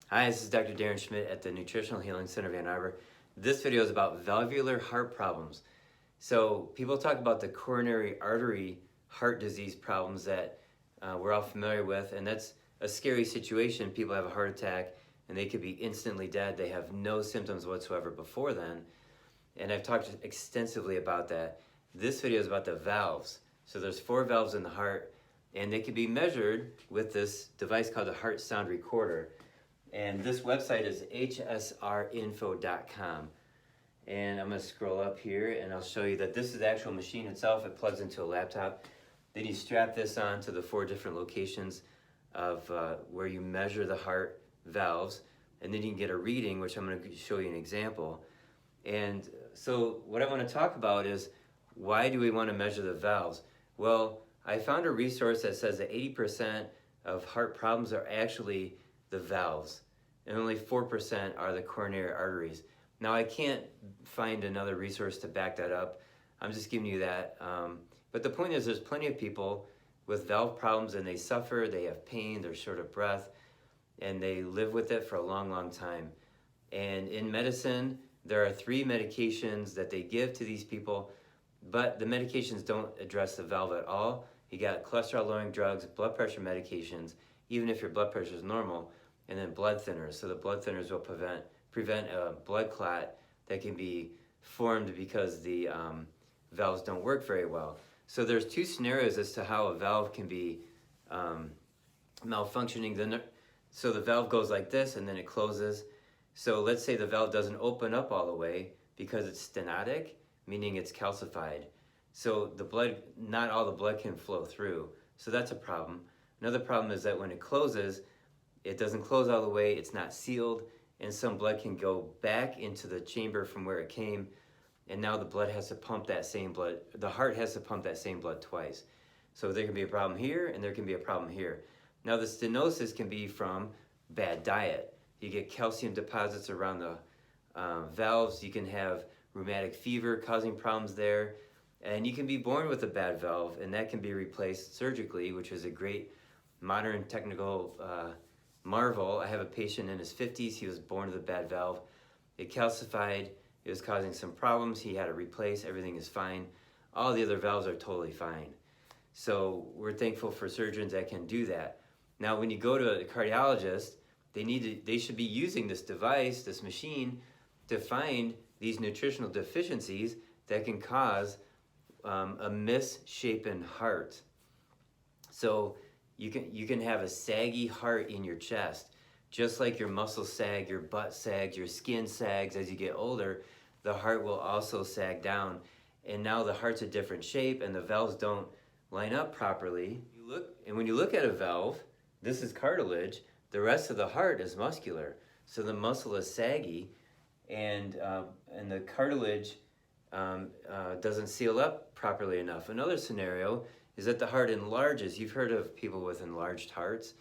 Hi, this is Dr. Darren Schmidt at the Nutritional Healing Center of Ann Arbor. This video is about valvular heart problems. So people talk about the coronary artery heart disease problems that we're all familiar with, and that's a scary situation. People have a heart attack and they could be instantly dead. They have no symptoms whatsoever before then. And I've talked extensively about that. This video is about the valves. So there's 4 valves in the heart, and they can be measured with this device called a heart sound recorder. And this website is hsrinfo.com. And I'm going to scroll up here and I'll show you that this is the actual machine itself. It plugs into a laptop. Then you strap this on to the 4 different locations of where you measure the heart valves. And then you can get a reading, which I'm going to show you an example. And so what I want to talk about is, why do we want to measure the valves? Well, I found a resource that says that 80% of heart problems are actually the valves, and only 4% are the coronary arteries. Now, I can't find another resource to back that up. I'm just giving you that. But the point is, there's plenty of people with valve problems, and they suffer, they have pain, they're short of breath, and they live with it for a long, long time. And in medicine, there are 3 medications that they give to these people, but the medications don't address the valve at all. You got cholesterol-lowering drugs, blood pressure medications, even if your blood pressure is normal, and then blood thinners. So the blood thinners will prevent a blood clot that can be formed because the valves don't work very well. So there's 2 scenarios as to how a valve can be malfunctioning. So the valve goes like this and then it closes. So let's say the valve doesn't open up all the way because it's stenotic, meaning it's calcified. So the blood, not all the blood can flow through. So that's a problem. Another problem is that when it closes, it doesn't close all the way, it's not sealed, and some blood can go back into the chamber from where it came, and now the blood has to pump that same blood, the heart has to pump that same blood twice. So there can be a problem here, and there can be a problem here. Now the stenosis can be from bad diet. You get calcium deposits around the valves, you can have rheumatic fever causing problems there, and you can be born with a bad valve, and that can be replaced surgically, which is a great modern technical marvel. I have a patient in his 50s. He was born with a bad valve. It calcified. It was causing some problems. He had to replace. Everything is fine. All the other valves are totally fine. So we're thankful for surgeons that can do that. Now, when you go to a cardiologist, they should be using this device, this machine, to find these nutritional deficiencies that can cause a misshapen heart. So you can have a saggy heart in your chest. Just like your muscles sag, your butt sags, your skin sags as you get older, the heart will also sag down. And now the heart's a different shape and the valves don't line up properly. When you look at a valve, this is cartilage, the rest of the heart is muscular. So the muscle is saggy, and the cartilage doesn't seal up properly enough. Another scenario is that the heart enlarges. You've heard of people with enlarged hearts.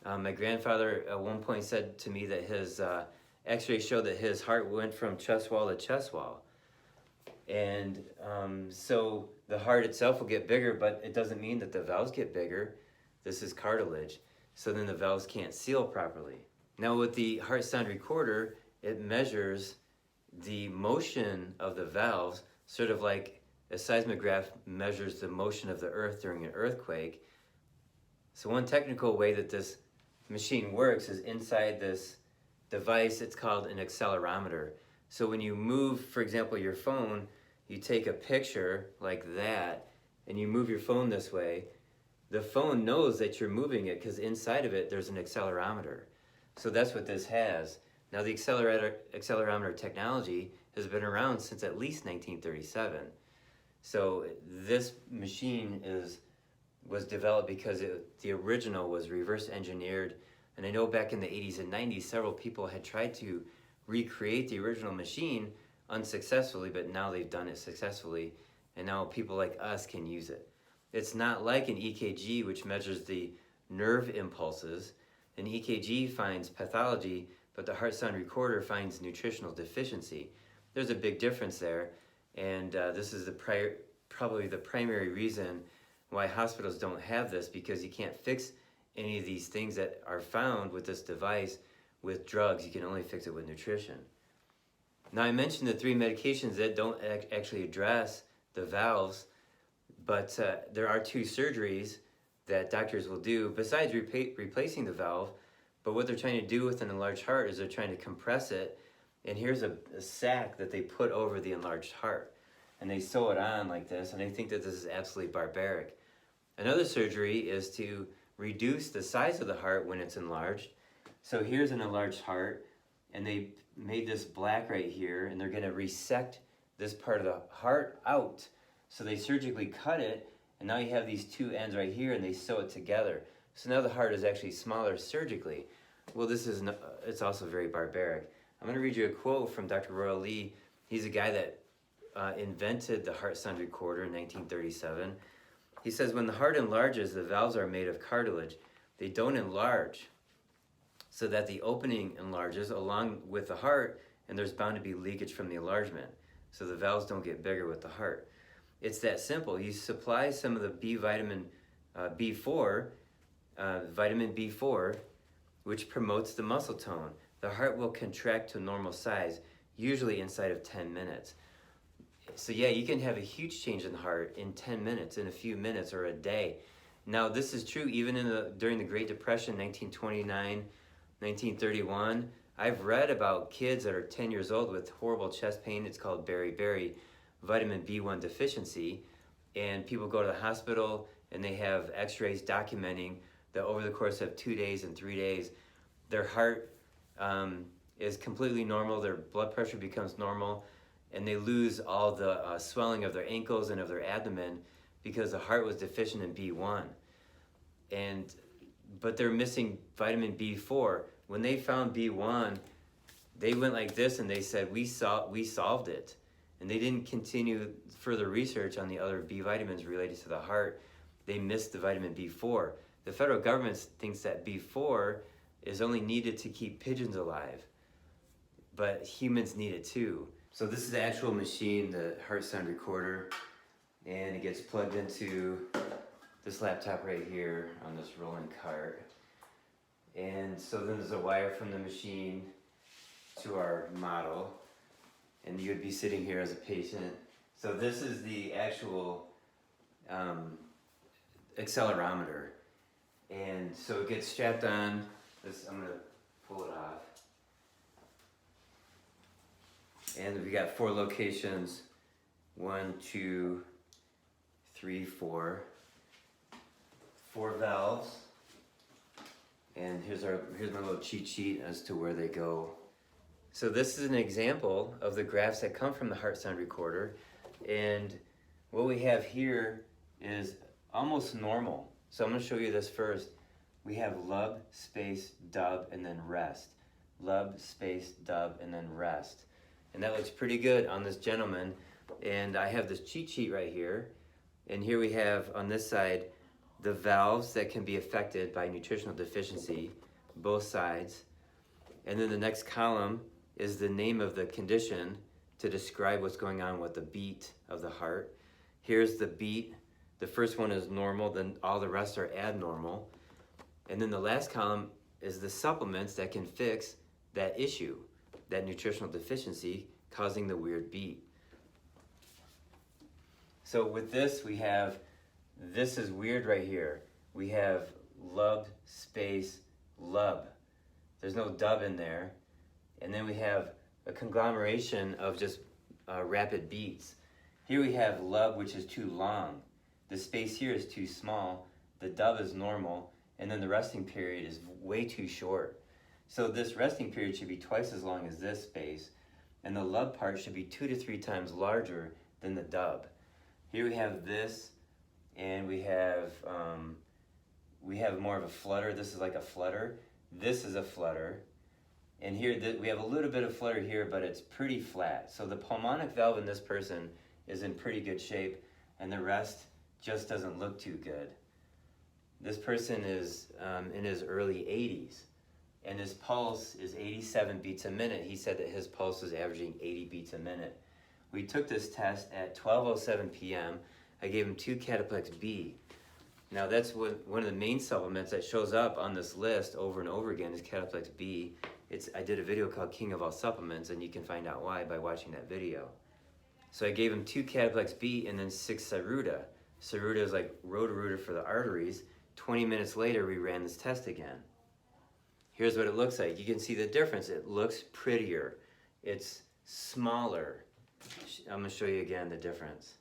My grandfather at one point said to me that his x-ray showed that his heart went from chest wall to chest wall. And so the heart itself will get bigger, but it doesn't mean that the valves get bigger. This is cartilage. So then the valves can't seal properly. Now with the heart sound recorder, it measures the motion of the valves, sort of like a seismograph measures the motion of the earth during an earthquake. So one technical way that this machine works is inside this device. It's called an accelerometer. So when you move, for example, your phone, you take a picture like that and you move your phone this way, the phone knows that you're moving it because inside of it there's an accelerometer. So that's what this has. Now the accelerometer technology has been around since at least 1937. So this machine was developed because the original was reverse engineered. And I know back in the 80s and 90s, several people had tried to recreate the original machine unsuccessfully, but now they've done it successfully. And now people like us can use it. It's not like an EKG, which measures the nerve impulses. An EKG finds pathology, but the heart sound recorder finds nutritional deficiency. There's a big difference there, and this is probably the primary reason why hospitals don't have this, because you can't fix any of these things that are found with this device with drugs. You can only fix it with nutrition. Now, I mentioned the 3 medications that don't actually address the valves, but there are 2 surgeries that doctors will do besides replacing the valve. But what they're trying to do with an enlarged heart is they're trying to compress it, and here's a sac that they put over the enlarged heart, and they sew it on like this, and I think that this is absolutely barbaric. Another surgery is to reduce the size of the heart when it's enlarged. So here's an enlarged heart, and they made this black right here, and they're going to resect this part of the heart out. So they surgically cut it, and now you have these 2 ends right here, and they sew it together. So now the heart is actually smaller surgically. Well, it's also very barbaric. I'm going to read you a quote from Dr. Royal Lee. He's a guy that invented the heart sound recorder in 1937. He says, when the heart enlarges, the valves are made of cartilage. They don't enlarge so that the opening enlarges along with the heart, and there's bound to be leakage from the enlargement. So the valves don't get bigger with the heart. It's that simple. You supply some of the vitamin B4, which promotes the muscle tone. The heart will contract to normal size, usually inside of 10 minutes. So yeah, you can have a huge change in the heart in 10 minutes, in a few minutes, or a day. Now, this is true even during the Great Depression, 1929, 1931. I've read about kids that are 10 years old with horrible chest pain. It's called beriberi, vitamin B1 deficiency. And people go to the hospital and they have x-rays documenting that over the course of 2 days and 3 days, their heart is completely normal, their blood pressure becomes normal, and they lose all the swelling of their ankles and of their abdomen because the heart was deficient in B1. But they're missing vitamin B4. When they found B1, they went like this and they said, we solved it. And they didn't continue further research on the other B vitamins related to the heart. They missed the vitamin B4. The federal government thinks that B4 is only needed to keep pigeons alive, but humans need it too. So this is the actual machine, the heart sound recorder, and it gets plugged into this laptop right here on this rolling cart. And so then there's a wire from the machine to our model, and you would be sitting here as a patient. So this is the actual accelerometer. And so it gets strapped on. I'm going to pull it off. And we got 4 locations. 1, 2, 3, 4. 4 valves. And here's my little cheat sheet as to where they go. So this is an example of the graphs that come from the heart sound recorder. And what we have here is almost normal. So I'm going to show you this first. We have lub, space, dub, and then rest. Lub, space, dub, and then rest. And that looks pretty good on this gentleman. And I have this cheat sheet right here. And here we have on this side the valves that can be affected by nutritional deficiency, both sides. And then the next column is the name of the condition to describe what's going on with the beat of the heart. Here's the beat. The first one is normal, then all the rest are abnormal. And then the last column is the supplements that can fix that issue, that nutritional deficiency causing the weird beat. So with this, we have, this is weird right here. We have lub, space, lub. There's no dub in there. And then we have a conglomeration of just rapid beats. Here we have lub, which is too long. The space here is too small. The dub is normal. And then the resting period is way too short. So this resting period should be twice as long as this space. And the lub part should be 2 to 3 times larger than the dub. Here we have this, and we have more of a flutter. This is like a flutter. This is a flutter. And here we have a little bit of flutter here, but it's pretty flat. So the pulmonic valve in this person is in pretty good shape, and the rest just doesn't look too good. This person is in his early 80s, and his pulse is 87 beats a minute. He said that his pulse was averaging 80 beats a minute. We took this test at 12:07 p.m. I gave him 2 Cataplex B. Now that's one of the main supplements that shows up on this list over and over again is Cataplex B. I did a video called King of All Supplements, and you can find out why by watching that video. So I gave him 2 Cataplex B and then 6 Saruda. Saruda is like Roto-Rooter for the arteries. 20 minutes later, we ran this test again. Here's what it looks like. You can see the difference. It looks prettier. It's smaller. I'm gonna show you again the difference.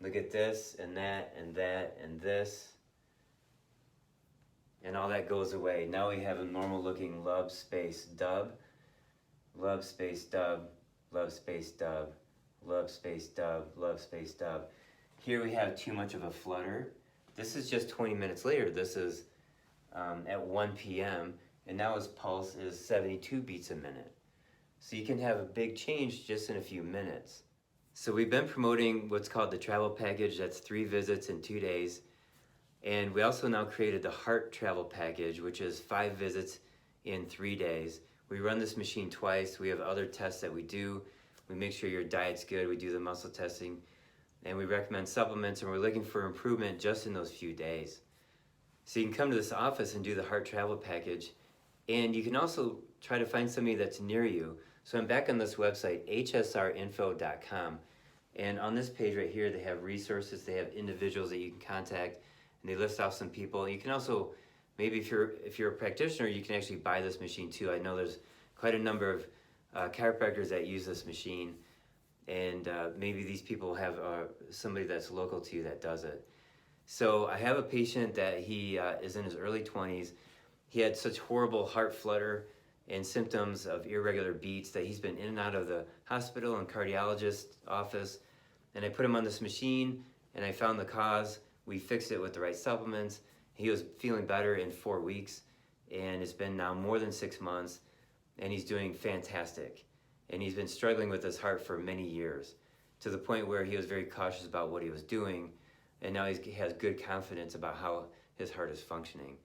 Look at this and that and that and this. And all that goes away. Now we have a normal looking love space dub, love space dub, love space dub, love space dub, love space dub. Here we have too much of a flutter. This is just 20 minutes later. This is at 1 p.m. and now his pulse is 72 beats a minute. So you can have a big change just in a few minutes. So we've been promoting what's called the travel package. That's 3 visits in 2 days. And we also now created the heart travel package, which is 5 visits in 3 days. We run this machine twice. We have other tests that we do. We make sure your diet's good. We do the muscle testing. And we recommend supplements, and we're looking for improvement just in those few days. So you can come to this office and do the heart travel package. And you can also try to find somebody that's near you. So I'm back on this website, hsrinfo.com. And on this page right here, they have resources. They have individuals that you can contact. And they list off some people. You can also, maybe if you're a practitioner, you can actually buy this machine too. I know there's quite a number of chiropractors that use this machine, and maybe these people have somebody that's local to you that does it. So I have a patient that he is in his early 20s. He had such horrible heart flutter and symptoms of irregular beats that he's been in and out of the hospital and cardiologist office. And I put him on this machine, and I found the cause. We fixed it with the right supplements. He was feeling better in 4 weeks, and it's been now more than 6 months, and he's doing fantastic. And he's been struggling with his heart for many years, to the point where he was very cautious about what he was doing, and now he has good confidence about how his heart is functioning.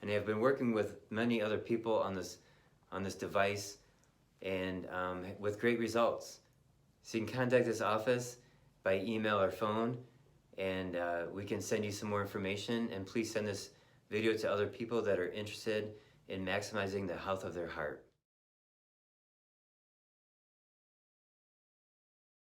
And I've been working with many other people on this device, and with great results. So you can contact this office by email or phone, and we can send you some more information. And please send this video to other people that are interested in maximizing the health of their heart.